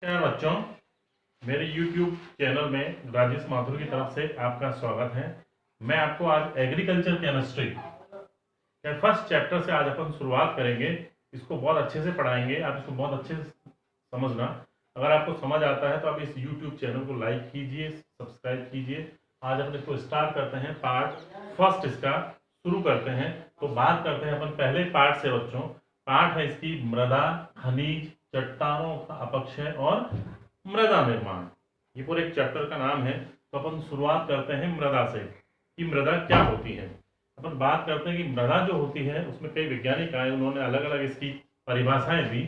नमस्कार बच्चों, मेरे YouTube चैनल में राजेश माथुर की तरफ से आपका स्वागत है। मैं आपको आज एग्रीकल्चर केमिस्ट्री के फर्स्ट चैप्टर से आज अपन शुरुआत करेंगे। इसको बहुत अच्छे से पढ़ाएंगे, आप इसको बहुत अच्छे से समझना। अगर आपको समझ आता है तो आप इस YouTube चैनल को लाइक कीजिए, सब्सक्राइब कीजिए। आज अपन इसको स्टार्ट करते हैं, पार्ट फर्स्ट इसका शुरू करते हैं। तो बात करते हैं अपन पहले पार्ट से बच्चों। पार्ट है इसकी मृदा, खनिज, चट्टानों का अपक्षय और मृदा निर्माण। ये पूरे एक चैप्टर का नाम है। तो अपन शुरुआत करते हैं मृदा से कि मृदा क्या होती है। अपन बात करते हैं कि मृदा जो होती है उसमें कई वैज्ञानिक आए, उन्होंने अलग अलग इसकी परिभाषाएं दी।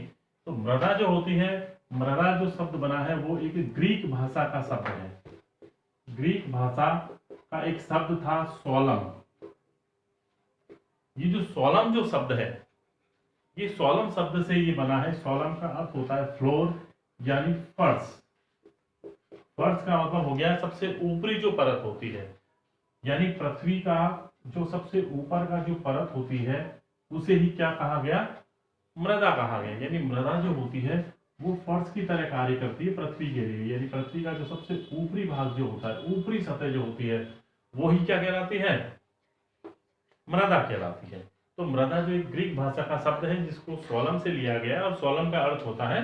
तो मृदा जो होती है, मृदा जो शब्द बना है वो एक ग्रीक भाषा का शब्द है। ग्रीक भाषा का एक शब्द था सोलम। ये जो सोलम जो शब्द है, ये सोलम शब्द से ये बना है। सोलम का अर्थ होता है फ्लोर यानी फर्श। फर्श का मतलब हो गया सबसे ऊपरी जो परत होती है, यानी पृथ्वी का जो सबसे ऊपर का जो परत होती है उसे ही क्या कहा गया, मृदा कहा गया। यानी मृदा जो होती है वो फर्श की तरह कार्य करती है पृथ्वी के लिए। यानी पृथ्वी का जो सबसे ऊपरी भाग जो होता है, ऊपरी सतह जो होती है, वो ही क्या कहलाती है, मृदा कहलाती है। तो मृदा जो एक ग्रीक भाषा का शब्द है जिसको सोलम से लिया गया, और सोलम का अर्थ होता है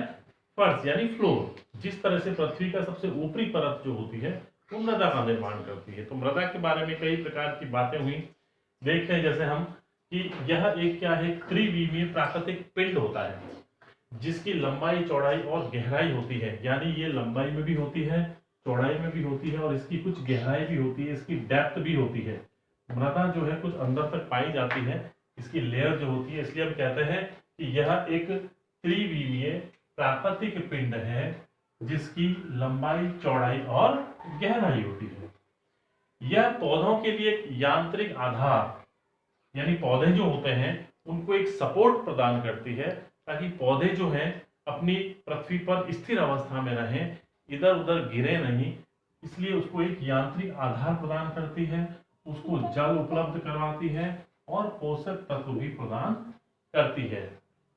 फर्श यानी फ्लोर। जिस तरह से पृथ्वी का सबसे ऊपरी परत जो होती है वो मृदा का निर्माण करती है। तो मृदा के बारे में कई प्रकार की बातें हुई। देखते हैं जैसे हम कि यह एक क्या है, त्रिविमीय प्राकृतिक पिंड होता है जिसकी लंबाई, चौड़ाई और गहराई होती है। यानी ये लंबाई में भी होती है, चौड़ाई में भी होती है और इसकी कुछ गहराई भी होती है, इसकी डेप्थ भी होती है। मृदा जो है कुछ अंदर तक पाई जाती है, इसकी लेयर जो होती है। इसलिए हम कहते हैं कि यह एक त्रिविमीय प्राकृतिक पिंड है जिसकी लंबाई, चौड़ाई और गहराई होती है। यह पौधों के लिए एक यांत्रिक आधार, यानी पौधे जो होते हैं उनको एक सपोर्ट प्रदान करती है ताकि पौधे जो हैं अपनी पृथ्वी पर स्थिर अवस्था में रहें, इधर उधर गिरे नहीं। इसलिए उसको एक यांत्रिक आधार प्रदान करती है, उसको जल उपलब्ध करवाती है और पोषक तत्व भी प्रदान करती है।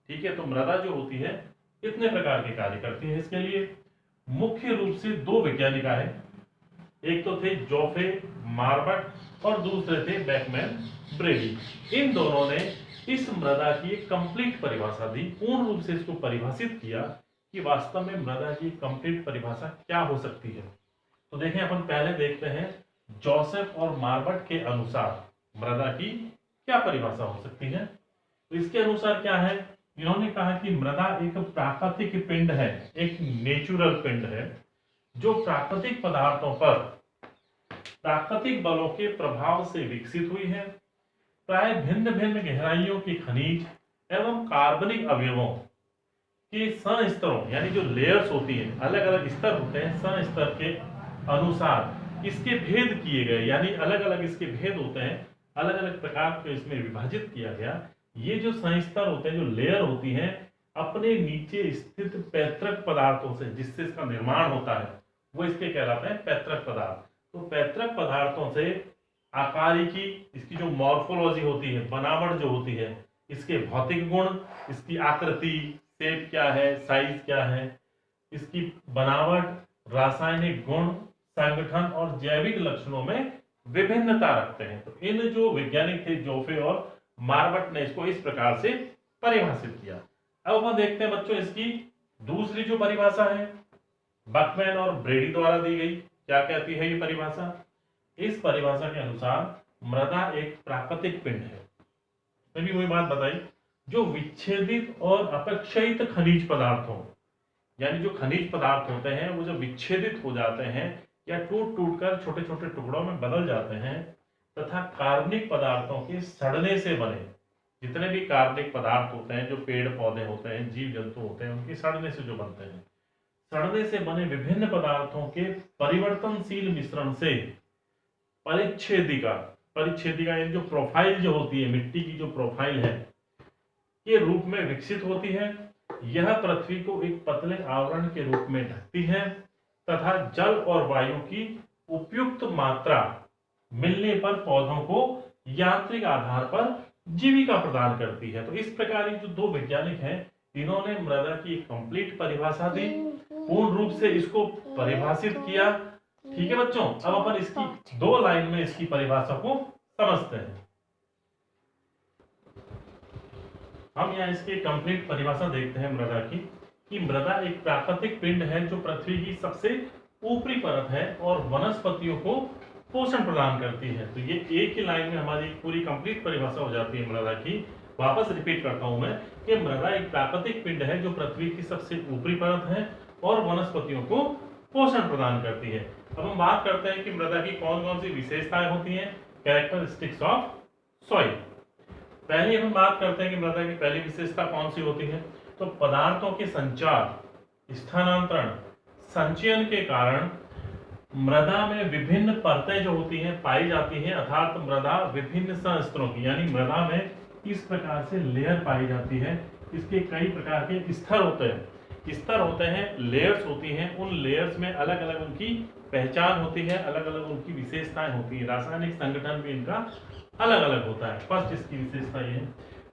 ठीक है, तो मृदा जो होती है इतने प्रकार के कार्य करती है। इसके लिए मुख्य रूप से दो वैज्ञानिक आए, एक तो थे जोफे मार्बट और दूसरे थे बेकमैन ब्रेडी। इन दोनों ने इस मृदा की एक कंप्लीट परिभाषा दी, पूर्ण रूप से इसको परिभाषित किया कि वास्तव में मृदा की कंप्लीट परिभाषा क्या हो सकती है। तो देखें, अपन पहले देखते हैं जोसेफ और मार्बट के अनुसार मृदा की क्या परिभाषा हो सकती है। तो इसके अनुसार क्या है, इन्होंने कहा कि मृदा एक प्राकृतिक पिंड है, एक नेचुरल पिंड है जो प्राकृतिक पदार्थों पर प्राकृतिक बलों के प्रभाव से विकसित हुई है। प्राय भिन्न भिन्न गहराइयों के खनिज एवं कार्बनिक अवयवों के संस्तरों, यानी जो लेयर्स होती है, अलग अलग स्तर होते हैं, संस्तर के अनुसार इसके भेद किए गए। यानी अलग अलग इसके भेद होते हैं, अलग अलग प्रकार को इसमें विभाजित किया गया। ये जो संस्तर होते हैं, जो लेयर होती हैं, अपने नीचे स्थित पैतृक पदार्थों से, जिससे इसका निर्माण होता है, वो इसके कहलाते हैं पैतृक पदार्थ। तो पैतृक पदार्थों से आकारिकी, इसकी जो मॉर्फोलॉजी होती है, बनावट जो होती है, इसके भौतिक गुण, इसकी आकृति, शेप क्या है, साइज क्या है, इसकी बनावट, रासायनिक गुण, संगठन और जैविक लक्षणों में विभिन्नता रखते हैं। तो इन जो वैज्ञानिक थे जोफे और मार्बट ने इसको इस प्रकार से परिभाषित किया। अब हम देखते हैं बच्चों इसकी दूसरी जो परिभाषा है, बकमैन और ब्रेडी द्वारा दी गई। क्या कहती है ये परिभाषा? इस परिभाषा के अनुसार मृदा एक प्राकृतिक पिंड है। मैंने वही बात बताई, जो विच्छेदित और अपक्षयित खनिज पदार्थों, यानी जो खनिज पदार्थ होते हैं वो जब विच्छेदित हो जाते हैं या टूट टूट कर छोटे छोटे टुकड़ों में बदल जाते हैं, तथा कार्बनिक पदार्थों के सड़ने से बने, जितने भी कार्बनिक पदार्थ होते हैं, जो पेड़ पौधे होते हैं, जीव जंतु होते हैं, उनके सड़ने से जो बनते हैं, सड़ने से बने विभिन्न पदार्थों के परिवर्तनशील मिश्रण से परिच्छेदिका, परिच्छेदिका यानी जो प्रोफाइल जो होती है, मिट्टी की जो प्रोफाइल है, के रूप में विकसित होती है। यह पृथ्वी को एक पतले आवरण के रूप में ढकती है तथा जल और वायु की उपयुक्त मात्रा मिलने पर पौधों को यांत्रिक आधार पर जीविका प्रदान करती है। तो इस प्रकार जो दो वैज्ञानिक हैं, इन्होंने मृदा की कंप्लीट परिभाषा दी पूर्ण रूप से इसको परिभाषित किया। ठीक है बच्चों, अब अपन इसकी 2 लाइन में इसकी परिभाषा को समझते हैं। हम यहाँ इसकी कंप्लीट परिभाषा देखते हैं मृदा की, कि मृदा एक प्राकृतिक पिंड है जो पृथ्वी की सबसे ऊपरी परत है और वनस्पतियों को पोषण प्रदान करती है। तो ये एक ही लाइन में हमारी पूरी कंप्लीट परिभाषा हो जाती है मृदा की। वापस रिपीट करता हूं मैं कि मृदा एक प्राकृतिक पिंड है जो पृथ्वी की सबसे ऊपरी परत है और वनस्पतियों को पोषण प्रदान करती है। अब हम बात करते हैं कि मृदा की कौन कौन सी विशेषताएं होती हैं, कैरेक्टरिस्टिक्स ऑफ सॉइल। पहली हम बात करते हैं कि मृदा की पहली विशेषता कौन सी होती है, तो पदार्थों के संचार, स्थानांतरण, संचयन के कारण मृदा में विभिन्न परतें जो होती हैं पाई जाती हैं, अर्थात मृदा विभिन्न संस्तरों की, यानी मृदा में इस प्रकार से लेयर पाई जाती है। इसके कई प्रकार के स्तर होते हैं, लेयर्स होती हैं। उन लेयर्स में अलग अलग उनकी पहचान होती है, अलग अलग उनकी विशेषताएं होती है, रासायनिक संगठन भी इनका अलग अलग होता है। फर्स्ट इसकी विशेषता ये है।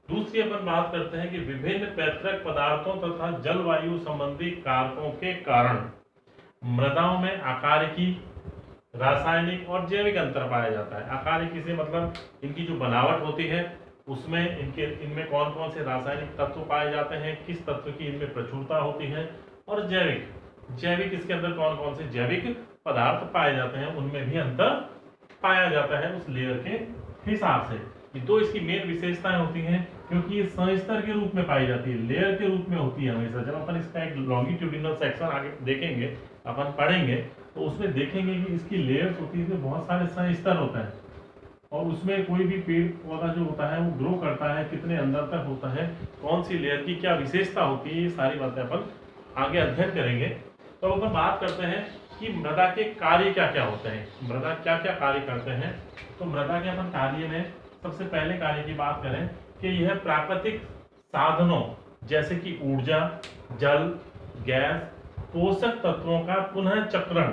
दूसरी अपन बात करते हैं कि विभिन्न पैतृक पदार्थों तथा जलवायु संबंधी कारकों के कारण मृदाओं में आकारिकी, रासायनिक और जैविक अंतर पाया जाता है। आकारिकी से मतलब इनकी जो बनावट होती है उसमें इनमें कौन कौन से रासायनिक तत्व पाए जाते हैं, किस तत्व की इनमें प्रचुरता होती है, और जैविक इसके अंदर कौन कौन से जैविक पदार्थ पाए जाते हैं, उनमें भी अंतर पाया जाता है उस लेयर के हिसाब से। ये दो इसकी मेन विशेषताएं होती हैं, क्योंकि ये संस्तर के रूप में पाई जाती है, लेयर के रूप में होती है हमेशा। जब अपन इसका एक लॉन्गिट्यूडिनल सेक्शन आगे देखेंगे, अपन पढ़ेंगे, तो उसमें देखेंगे कि इसकी लेयर्स होती है, बहुत सारे संस्तर होते हैं और उसमें कोई भी पेड़ पौधा जो होता है वो ग्रो करता है, कितने अंदर तक होता है, कौन सी लेयर की क्या विशेषता होती है, ये सारी बातें अपन आगे अध्ययन करेंगे। तो अपन बात करते हैं कि मृदा के कार्य क्या क्या होते हैं, मृदा क्या क्या कार्य करते हैं। तो मृदा के अपन कार्य में सबसे पहले कार्य की बात करें कि यह प्राकृतिक साधनों जैसे कि ऊर्जा, जल, गैस, पोषक तत्वों का पुनः चक्रण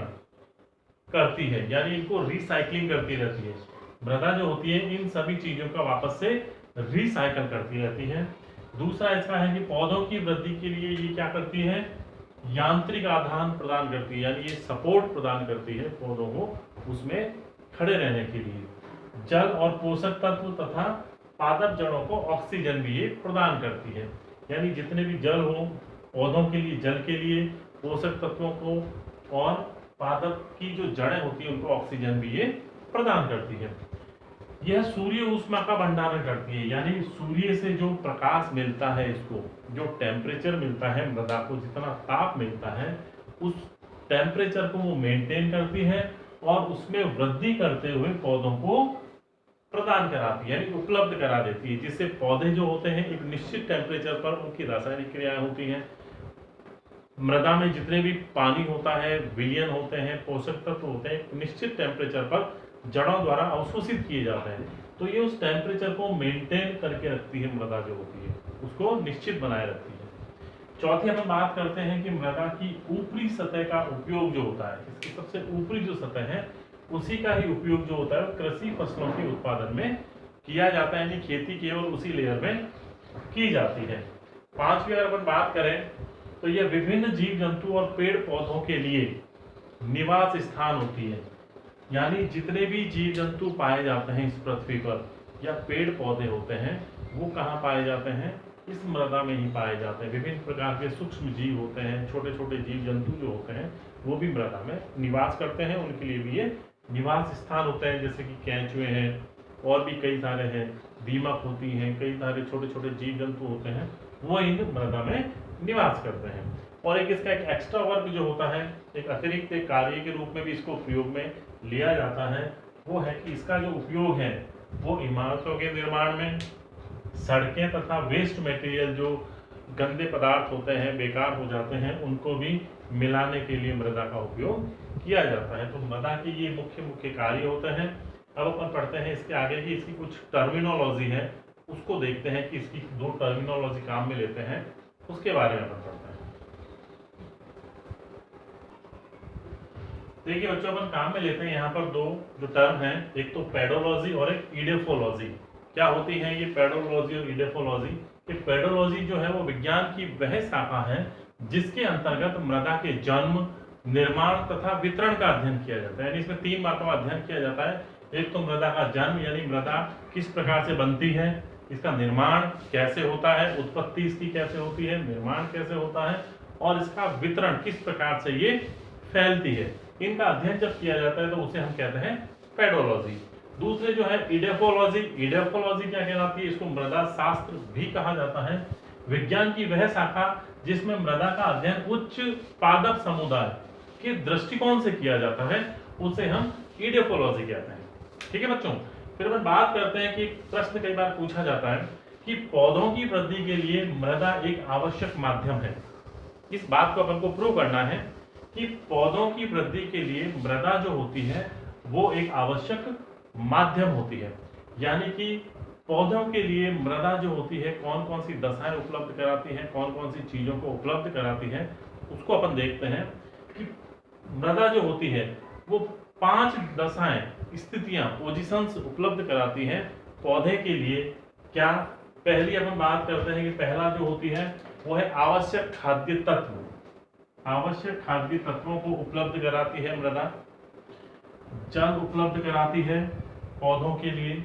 करती है, यानी इनको रिसाइकलिंग करती रहती है। मृदा जो होती है इन सभी चीजों का वापस से रिसाइकल करती रहती है। दूसरा इसका है कि पौधों की वृद्धि के लिए ये क्या करती है, यांत्रिक आधान प्रदान करती है, यानी ये सपोर्ट प्रदान करती है पौधों को उसमें खड़े रहने के लिए। जल और पोषक तत्व तथा पादप जड़ों को ऑक्सीजन भी ये प्रदान करती है, यानी जितने भी जल हो पौधों के लिए, जल के लिए, पोषक तत्वों को और पादप की जो जड़ें होती है उनको ऑक्सीजन भी ये प्रदान करती है। यह सूर्य ऊष्मा का भंडारण करती है, यानी सूर्य से जो प्रकाश मिलता है, इसको जो टेम्परेचर मिलता है, मृदा को जितना ताप मिलता है उस टेम्परेचर को वो मेंटेन करती है और उसमें वृद्धि करते हुए पौधों को प्रदान कराती है, यानी उपलब्ध करा देती है, जिससे पौधे जो होते हैं एक निश्चित टेम्परेचर पर उनकी रासायनिक क्रियाएं होती हैं। मृदा में जितने भी पानी होता है, विलयन होते हैं, पोषक तत्व होते हैं, एक निश्चित टेम्परेचर पर जड़ों द्वारा अवशोषित किए जाते हैं। तो ये उस टेम्परेचर को मेंटेन करके रखती है, मृदा जो होती है उसको निश्चित बनाए रखती है। चौथी हम बात करते हैं कि मृदा की ऊपरी सतह का उपयोग जो होता है, इसकी सबसे ऊपरी जो सतह है उसी का ही उपयोग जो होता है कृषि फसलों के उत्पादन में किया जाता है, यानी खेती केवल उसी लेयर में की जाती है। पांचवी अगर अपन बात करें तो यह विभिन्न जीव जंतु और पेड़ पौधों के लिए निवास स्थान होती है, यानी जितने भी जीव जंतु पाए जाते हैं इस पृथ्वी पर या पेड़ पौधे होते हैं वो कहाँ पाए जाते हैं, इस मृदा में ही पाए जाते हैं। विभिन्न प्रकार के सूक्ष्म जीव होते हैं, छोटे छोटे जीव जंतु जो होते हैं वो भी मृदा में निवास करते हैं, उनके लिए भी ये निवास स्थान होते हैं, जैसे कि केंचुए हैं और भी कई सारे हैं, दीमक होती हैं, कई सारे छोटे छोटे जीव जंतु होते हैं वो इन मृदा में निवास करते हैं। और एक इसका एक एक्स्ट्रा वर्क जो होता है, एक अतिरिक्त एक कार्य के रूप में भी इसको उपयोग में लिया जाता है, वो है कि इसका जो उपयोग है वो इमारतों के निर्माण में, सड़कें तथा वेस्ट मटेरियल जो गंदे पदार्थ होते हैं, बेकार हो जाते हैं, उनको भी मिलाने के लिए मृदा का उपयोग किया जाता है। तो मृदा के ये मुख्य मुख्य कार्य होते हैं। अब अपन पढ़ते हैं इसके आगे की इसकी कुछ टर्मिनोलॉजी है, उसको देखते हैं कि इसकी दो टर्मिनोलॉजी काम में लेते हैं, उसके बारे में अपन पढ़ते हैं। देखिए बच्चों, अपन काम में लेते हैं यहाँ पर दो जो टर्म है, एक तो पेडोलॉजी और एक इडेफोलॉजी। क्या होती है ये पेडोलॉजी और इडेफोलॉजी? ये पेडोलॉजी जो है वो विज्ञान की वह शाखा है जिसके अंतर्गत मृदा के जन्म, निर्माण तथा वितरण का अध्ययन किया जाता है। यानी इसमें 3 बातों का अध्ययन किया जाता है। एक तो मृदा का जन्म, यानी मृदा किस प्रकार से बनती है, इसका निर्माण कैसे होता है, उत्पत्ति इसकी कैसे होती है, निर्माण कैसे होता है, और इसका वितरण किस प्रकार से ये फैलती है। इनका अध्ययन जब किया जाता है तो उसे हम कहते हैं पेडोलॉजी। दूसरे जो है इडेफोलॉजी। इडेफोलॉजी क्या कहलाती है? इसको मृदा शास्त्र भी कहा जाता है। विज्ञान की वह शाखा जिसमें मृदा का अध्ययन उच्च पादप समुदाय के दृष्टिकोण से किया जाता है, उसे हम इडेफोलॉजी कहते हैं। ठीक है बच्चों, फिर हम बात करते हैं कि प्रश्न कई बार पूछा जाता है कि पौधों की वृद्धि के लिए मृदा एक आवश्यक माध्यम है। इस बात को अपन को प्रूव करना है कि पौधों की वृद्धि के लिए मृदा जो होती है वो एक आवश्यक माध्यम होती है। यानी कि पौधों के लिए मृदा जो होती है कौन कौन सी दशाएं उपलब्ध कराती है, कौन कौन सी चीजों को उपलब्ध कराती है, उसको अपन देखते हैं कि मृदा जो होती है वो 5 दशाएं, स्थितियां, पोजीशंस उपलब्ध कराती है पौधे के लिए। क्या? पहली अपन बात करते हैं कि पहला जो होती है वो है आवश्यक खाद्य तत्व। आवश्यक खाद्य तत्वों को उपलब्ध कराती है मृदा। जल उपलब्ध कराती है पौधों के लिए।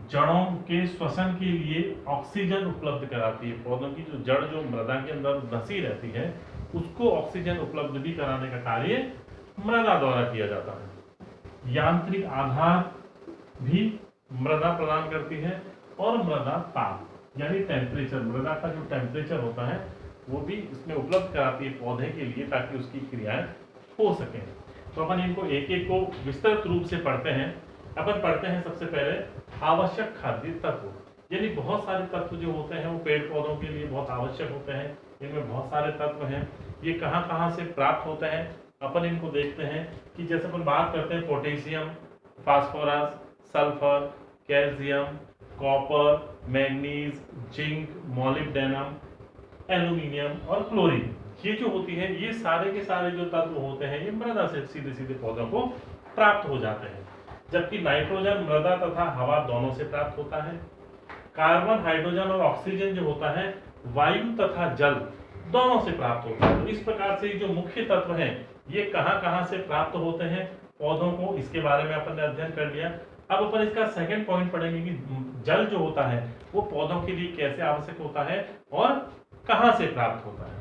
जड़ों के श्वसन के लिए ऑक्सीजन उपलब्ध कराती है। पौधों की जो जड़ जो मृदा के अंदर धंसी रहती है उसको ऑक्सीजन उपलब्ध भी कराने का कार्य मृदा द्वारा किया जाता है। यांत्रिक आधार भी मृदा प्रदान करती है और मृदा ताप यानी टेम्परेचर, मृदा का जो टेम्परेचर होता है वो भी इसमें उपलब्ध कराती है पौधे के लिए ताकि उसकी क्रियाएं हो सकें। तो अपन इनको एक एक को विस्तृत रूप से पढ़ते हैं। अपन पढ़ते हैं सबसे पहले आवश्यक खाद्य तत्व। यानी बहुत सारे तत्व जो होते हैं वो पेड़ पौधों के लिए बहुत आवश्यक होते हैं। इनमें बहुत सारे तत्व हैं। ये कहाँ कहाँ से प्राप्त होते हैं अपन इनको देखते हैं कि जैसे अपन बात करते हैं potassium, phosphorus, sulphur, calcium, copper, manganese, zinc, molybdenum, aluminium और क्लोरीन। ये जो होती है ये सारे के सारे जो तत्व होते हैं ये मृदा से सीधे सीधे पौधों को प्राप्त हो जाते हैं। जबकि नाइट्रोजन मृदा तथा हवा दोनों से प्राप्त होता है। कार्बन, हाइड्रोजन और ऑक्सीजन जो होता है वायु तथा जल दोनों से प्राप्त होता है। तो इस प्रकार से जो मुख्य तत्व हैं ये कहाँ कहाँ से प्राप्त होते हैं पौधों को, इसके बारे में अपन ने अध्ययन कर लिया। अब अपन इसका सेकंड पॉइंट पढ़ेंगे कि जल जो होता है वो पौधों के लिए कैसे आवश्यक होता है और कहां से प्राप्त होता है।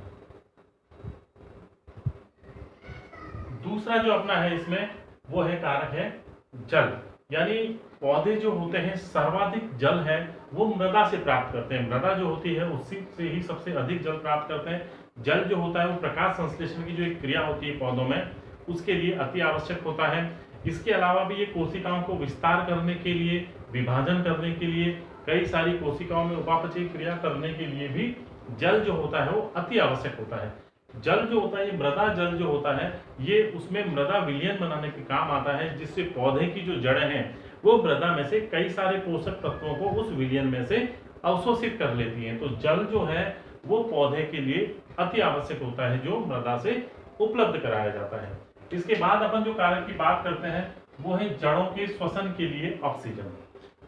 दूसरा जो अपना है इसमें वो है कारक है जल। यानी पौधे जो होते हैं सर्वाधिक जल है वो मृदा से प्राप्त करते हैं। मृदा जो होती है उसी से ही सबसे अधिक जल प्राप्त करते हैं। जल जो होता है वो प्रकाश संश्लेषण की जो एक क्रिया होती है पौधों में उसके लिए अति आवश्यक होता है। इसके अलावा भी ये कोशिकाओं को विस्तार करने के लिए, विभाजन करने के लिए, कई सारी कोशिकाओं में उपापचय क्रिया करने के लिए भी जल जो होता है वो अति आवश्यक होता है। जल जो होता है ये मृदा जल जो होता है ये उसमें मृदा विलयन बनाने के काम आता है, जिससे पौधे की जो जड़ें हैं वो मृदा में से कई सारे पोषक तत्वों को उस विलयन में से अवशोषित कर लेती हैं। तो जल जो है वो पौधे के लिए अति आवश्यक होता है जो मृदा से उपलब्ध कराया जाता है। इसके बाद अपन जो कारक की बात करते हैं वो है जड़ों के श्वसन के लिए ऑक्सीजन।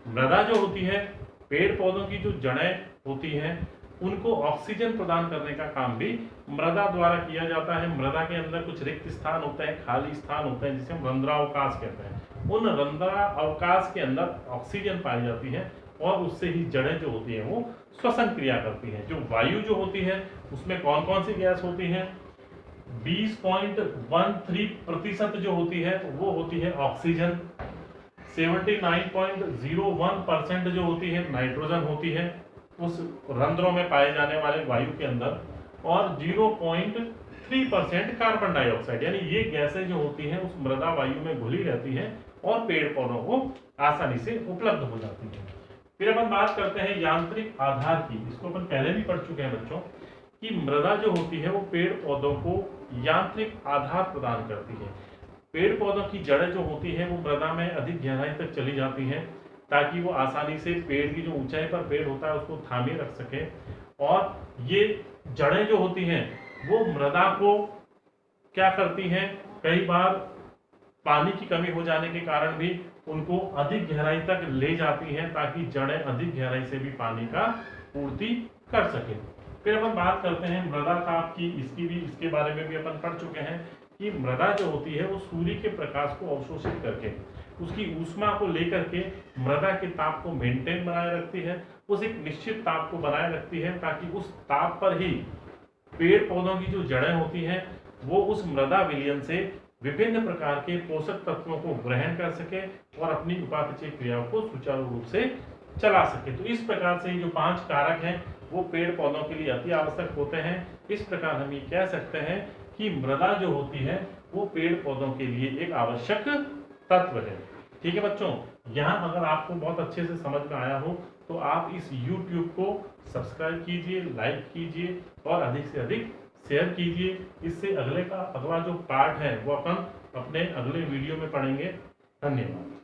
मृदा जो होती है, पेड़ पौधों की जो जड़ें होती हैं उनको ऑक्सीजन प्रदान करने का काम भी मृदा द्वारा किया जाता है। मृदा के अंदर कुछ रिक्त स्थान होते हैं, खाली स्थान होते हैं जिसे हम रंध्रावकाश कहते हैं। उन रंध्रावकाश के अंदर ऑक्सीजन पाई जाती है और उससे ही जड़ें जो होती है वो श्वसन क्रिया करती है। जो वायु जो होती है उसमें कौन कौन सी गैस होती है? 20.13% जो होती है वो होती है ऑक्सीजन। 79.01% जो होती है नाइट्रोजन होती है उस रंध्रों में पाए जाने वाले वायु के अंदर, और 0.3% कार्बन डाइऑक्साइड। यानी ये गैसें जो होती हैं उस मृदा वायु में घुली रहती हैं और पेड़ पौधों को आसानी से उपलब्ध हो जाती है। फिर अपन बात करते हैं यांत्रिक आधार की। इसको अपन पहले भी पढ़ चुके हैं बच्चों कि मृदा जो होती है वो पेड़ पौधों को यांत्रिक आधार प्रदान करती है। पेड़ पौधों की जड़ें जो होती है वो मृदा में अधिक गहराई तक चली जाती हैं ताकि वो आसानी से पेड़ की जो ऊंचाई पर पेड़ होता है उसको थामे रख सके। और ये जड़ें जो होती हैं वो मृदा को क्या करती हैं, कई बार पानी की कमी हो जाने के कारण भी उनको अधिक गहराई तक ले जाती हैं ताकि जड़ें अधिक गहराई से भी पानी का पूर्ति कर सके। फिर अपन बात करते हैं मृदा ताप की। इसके बारे में भी अपन पढ़ चुके हैं कि मृदा जो होती है वो सूर्य के प्रकाश को अवशोषित करके उसकी ऊष्मा को लेकर के मृदा के ताप को मेंटेन बनाए रखती है, उस एक निश्चित ताप को बनाए रखती है, ताकि उस ताप पर ही पेड़ पौधों की जो जड़ें होती हैं वो उस मृदा विलयन से विभिन्न प्रकार के पोषक तत्वों को ग्रहण कर सके और अपनी उपापचय क्रियाओं को सुचारू रूप से चला सके। तो इस प्रकार से जो 5 कारक हैं वो पेड़ पौधों के लिए अति आवश्यक होते हैं। इस प्रकार हम ये कह सकते हैं कि मृदा जो होती है वो पेड़ पौधों के लिए एक आवश्यक तत्व है। ठीक है बच्चों, यहाँ अगर आपको बहुत अच्छे से समझ में आया हो तो आप इस YouTube को सब्सक्राइब कीजिए, लाइक कीजिए और अधिक से अधिक शेयर कीजिए। इससे अगला जो पार्ट है वो अपन अपने अगले वीडियो में पढ़ेंगे। धन्यवाद।